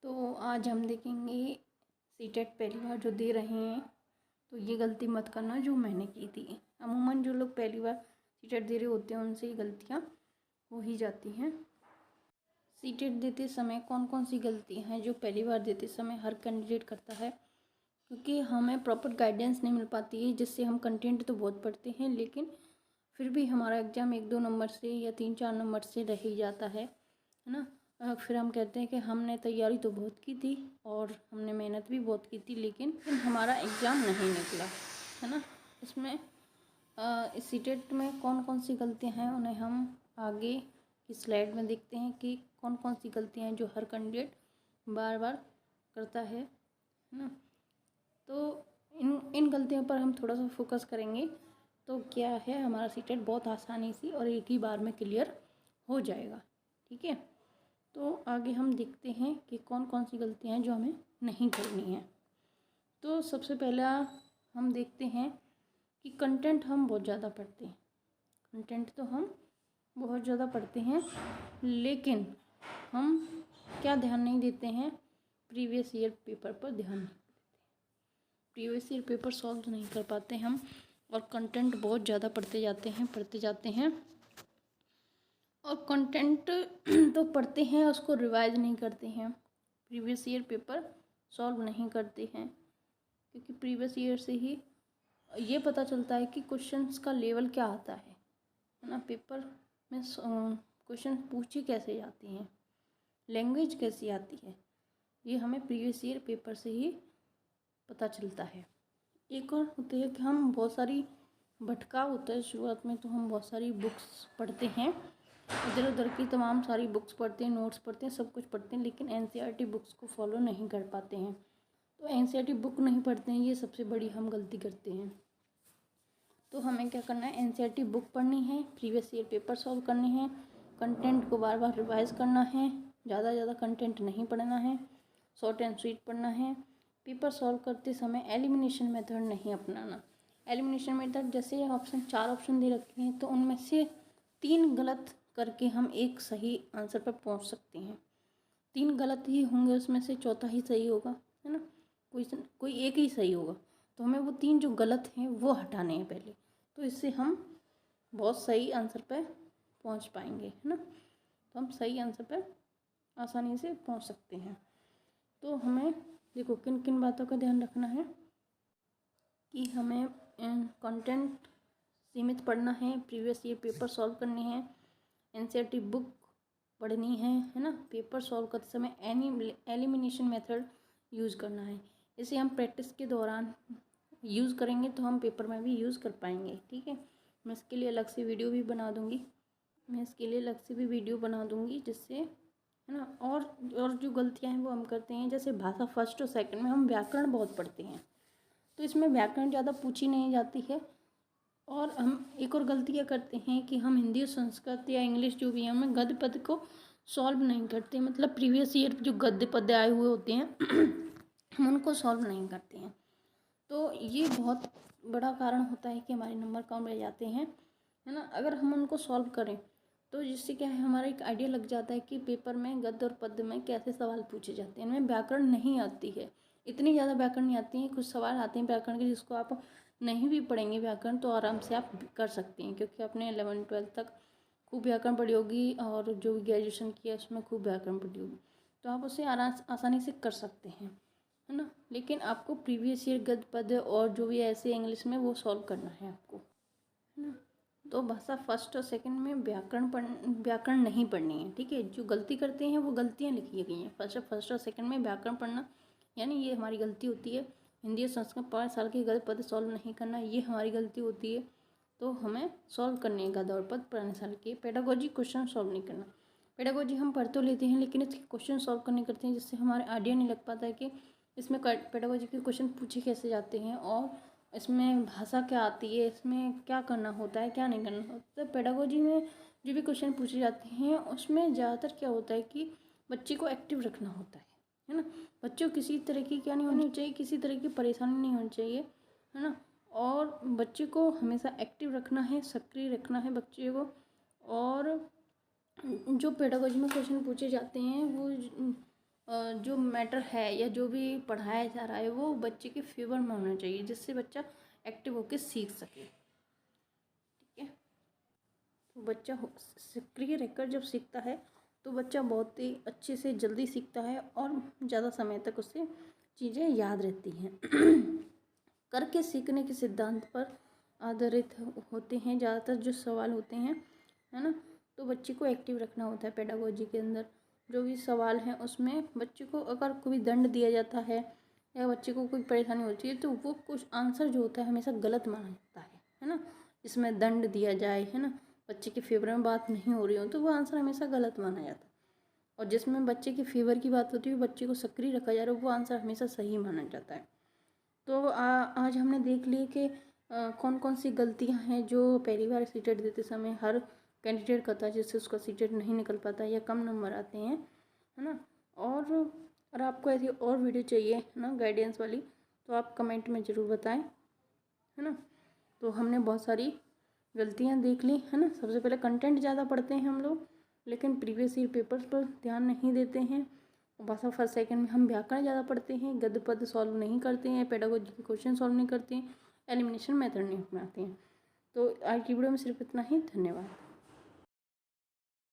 तो आज हम देखेंगे सीटेट पहली बार जो दे रहे हैं तो ये गलती मत करना जो मैंने की थी। अमूमन जो लोग पहली बार सीटेट दे रहे होते हैं उनसे ये गलतियाँ हो ही जाती हैं। सीटेट देते समय कौन कौन सी गलतियाँ हैं जो पहली बार देते समय हर कैंडिडेट करता है, क्योंकि हमें प्रॉपर गाइडेंस नहीं मिल पाती है, जिससे हम कंटेंट तो बहुत पढ़ते हैं लेकिन फिर भी हमारा एग्ज़ाम 1-2 नंबर से या 3-4 नंबर से रह ही जाता है ना। फिर हम कहते हैं कि हमने तैयारी तो बहुत की थी और हमने मेहनत भी बहुत की थी लेकिन हमारा एग्ज़ाम नहीं निकला, है ना। इसमें इस सीटेट में कौन कौन सी गलतियां हैं उन्हें हम आगे की स्लाइड में देखते हैं कि कौन कौन सी गलतियां हैं जो हर कैंडिडेट बार बार करता है ना। तो इन गलतियों पर हम थोड़ा सा फोकस करेंगे तो क्या है, हमारा सीटेट बहुत आसानी से और एक ही बार में क्लियर हो जाएगा। ठीक है, तो आगे हम देखते हैं कि कौन कौन सी गलतियां हैं जो हमें नहीं करनी है। तो सबसे पहला हम देखते हैं कि कंटेंट हम बहुत ज़्यादा पढ़ते हैं। कंटेंट तो हम बहुत ज़्यादा पढ़ते हैं लेकिन हम क्या ध्यान नहीं देते हैं, प्रीवियस ईयर पेपर पर ध्यान नहीं देते। प्रीवियस ईयर पेपर सॉल्व नहीं कर पाते हम और कंटेंट बहुत ज़्यादा पढ़ते जाते हैं और कंटेंट तो पढ़ते हैं उसको रिवाइज नहीं करते हैं, प्रीवियस ईयर पेपर सॉल्व नहीं करते हैं, क्योंकि प्रीवियस ईयर से ही ये पता चलता है कि क्वेश्चंस का लेवल क्या आता है ना। पेपर में क्वेश्चन पूछे कैसे जाते हैं, लैंग्वेज कैसी आती है, ये हमें प्रीवियस ईयर पेपर से ही पता चलता है। एक और होता है कि हम बहुत सारी भटकाव होता है शुरुआत में, तो हम बहुत सारी बुक्स पढ़ते हैं, इधर उधर की तमाम सारी बुक्स पढ़ते हैं, नोट्स पढ़ते हैं, सब कुछ पढ़ते हैं लेकिन एनसीईआरटी बुक्स को फॉलो नहीं कर पाते हैं। तो एनसीईआरटी बुक नहीं पढ़ते हैं, ये सबसे बड़ी हम गलती करते हैं। तो हमें क्या करना है, एनसीईआरटी बुक पढ़नी है, प्रीवियस ईयर पेपर सॉल्व करने हैं, कंटेंट को बार बार रिवाइज करना है, ज़्यादा कंटेंट नहीं पढ़ना है, शॉर्ट एंड स्वीट पढ़ना है। पेपर सॉल्व करते समय एलिमिनेशन मेथड नहीं अपनाना। एलिमिनेशन मेथड जैसे 4 ऑप्शन दे रखे हैं तो उनमें से 3 गलत करके हम एक सही आंसर पर पहुंच सकते हैं। 3 गलत ही होंगे, उसमें से चौथा ही सही होगा, है ना। कोई एक ही सही होगा, तो हमें वो 3 जो गलत हैं वो हटाने हैं पहले, तो इससे हम बहुत सही आंसर पर पहुंच पाएंगे, है ना। तो हम सही आंसर पर आसानी से पहुंच सकते हैं। तो हमें देखो किन किन बातों का ध्यान रखना है कि हमें कंटेंट सीमित पढ़ना है, प्रीवियस ईयर पेपर सॉल्व करने हैं, एनसीईआरटी बुक पढ़नी है ना। पेपर सॉल्व करते समय एलिमिनेशन मेथड यूज़ करना है। इसे हम प्रैक्टिस के दौरान यूज़ करेंगे तो हम पेपर में भी यूज़ कर पाएंगे। ठीक है, मैं इसके लिए अलग से वीडियो भी बना दूँगी, जिससे, है ना। और जो गलतियाँ हैं वो हम करते हैं, जैसे भाषा फर्स्ट और सेकंड में हम व्याकरण बहुत पढ़ते हैं, तो इसमें व्याकरण ज़्यादा पूछी नहीं जाती है। और हम एक और गलती क्या करते हैं कि हम हिंदी और संस्कृत या इंग्लिश जो भी है हमें गद्य पद को सॉल्व नहीं करते, मतलब प्रीवियस ईयर जो गद्य पद आए हुए होते हैं हम उनको सॉल्व नहीं करते हैं। तो ये बहुत बड़ा कारण होता है कि हमारे नंबर कम रह जाते हैं, है ना। अगर हम उनको सॉल्व करें तो जिससे क्या है, हमारा एक आइडिया लग जाता है कि पेपर में गद्य और पद्य में कैसे सवाल पूछे जाते हैं। इनमें व्याकरण नहीं आती है, इतनी ज़्यादा व्याकरण नहीं आती है, कुछ सवाल आते हैं व्याकरण के जिसको आप नहीं भी पढ़ेंगे व्याकरण तो आराम से आप कर सकते हैं, क्योंकि आपने 11-12 तक खूब व्याकरण पढ़ी होगी और जो ग्रेजुएशन किया उसमें खूब व्याकरण पढ़ी होगी, तो आप उसे आसानी से कर सकते हैं, है ना। लेकिन आपको प्रीवियस ईयर गद्य पद्य और जो भी ऐसे इंग्लिश में वो सॉल्व करना है आपको, है ना। तो भाषा फर्स्ट और सेकंड में व्याकरण नहीं पढ़नी है। ठीक है, जो गलती करते हैं वो गलतियाँ लिखी गई हैं। फर्स्ट और सेकंड में व्याकरण पढ़ना, यानी ये हमारी गलती होती है। हिंदी और संस्कृत 5 साल के गद्य पद्य सॉल्व नहीं करना, ये हमारी गलती होती है। तो हमें सॉल्व करने का गद्य और पद्य पुराने साल के। पेडागोजी क्वेश्चन सॉल्व नहीं करना। पेडागोजी हम पढ़ तो लेते हैं लेकिन इसके क्वेश्चन सॉल्व करने करते हैं, जिससे हमारे आइडिया नहीं लग पाता है कि इसमें पेडागोजी के क्वेश्चन पूछे कैसे जाते हैं और इसमें भाषा क्या आती है, इसमें क्या करना होता है, क्या नहीं करना होता। तो पेडागोजी में जो भी क्वेश्चन पूछे जाते हैं उसमें ज़्यादातर क्या होता है कि बच्चे को एक्टिव रखना होता है ना। बच्चों को किसी तरह की क्या नहीं होनी चाहिए, किसी तरह की परेशानी नहीं होनी चाहिए, है ना। और बच्चे को हमेशा एक्टिव रखना है, सक्रिय रखना है बच्चे को। और जो पेडागोजी में क्वेश्चन पूछे जाते हैं वो जो मैटर है या जो भी पढ़ाया जा रहा है वो बच्चे के फेवर में होना चाहिए, जिससे बच्चा एक्टिव होकर सीख सके। ठीक है, तो बच्चा सक्रिय रहकर जब सीखता है तो बच्चा बहुत ही अच्छे से जल्दी सीखता है और ज़्यादा समय तक उससे चीज़ें याद रहती हैं। करके सीखने के सिद्धांत पर आधारित होते हैं ज़्यादातर जो सवाल होते हैं, है ना। तो बच्चे को एक्टिव रखना होता है पेडागोजी के अंदर। जो भी सवाल हैं उसमें बच्चे को अगर कोई दंड दिया जाता है या बच्चे को कोई परेशानी होती है तो वो कुछ आंसर जो होता है हमेशा गलत माना जाता है ना। इसमें दंड दिया जाए, है ना, बच्चे के फेवर में बात नहीं हो रही हो तो वो आंसर हमेशा गलत माना जाता है। और जिसमें बच्चे के फेवर की बात होती है, बच्चे को सक्रिय रखा जा रहा है, वो आंसर हमेशा सही माना जाता है। तो आज हमने देख लिया कि कौन कौन सी गलतियां हैं जो पहली बार सीटेट देते समय हर कैंडिडेट करता है, जिससे उसका सीटेट नहीं निकल पाता या कम नंबर आते हैं, है ना। और अगर आपको ऐसी और वीडियो चाहिए ना गाइडेंस वाली, तो आप कमेंट में ज़रूर बताएं, है ना। तो हमने बहुत सारी गलतियां देख ली, है ना। सबसे पहले कंटेंट ज़्यादा पढ़ते हैं हम लोग, लेकिन प्रीवियस ईयर पेपर्स पर ध्यान नहीं देते हैं। भाषा फर्स्ट सेकंड में हम व्याकरण ज़्यादा पढ़ते हैं, गद्य पद सॉल्व नहीं करते हैं, पेडागोजी के क्वेश्चन सॉल्व नहीं करते हैं, एलिमिनेशन मेथड नहीं अपनाते हैं। तो आज की वीडियो में सिर्फ इतना ही। धन्यवाद।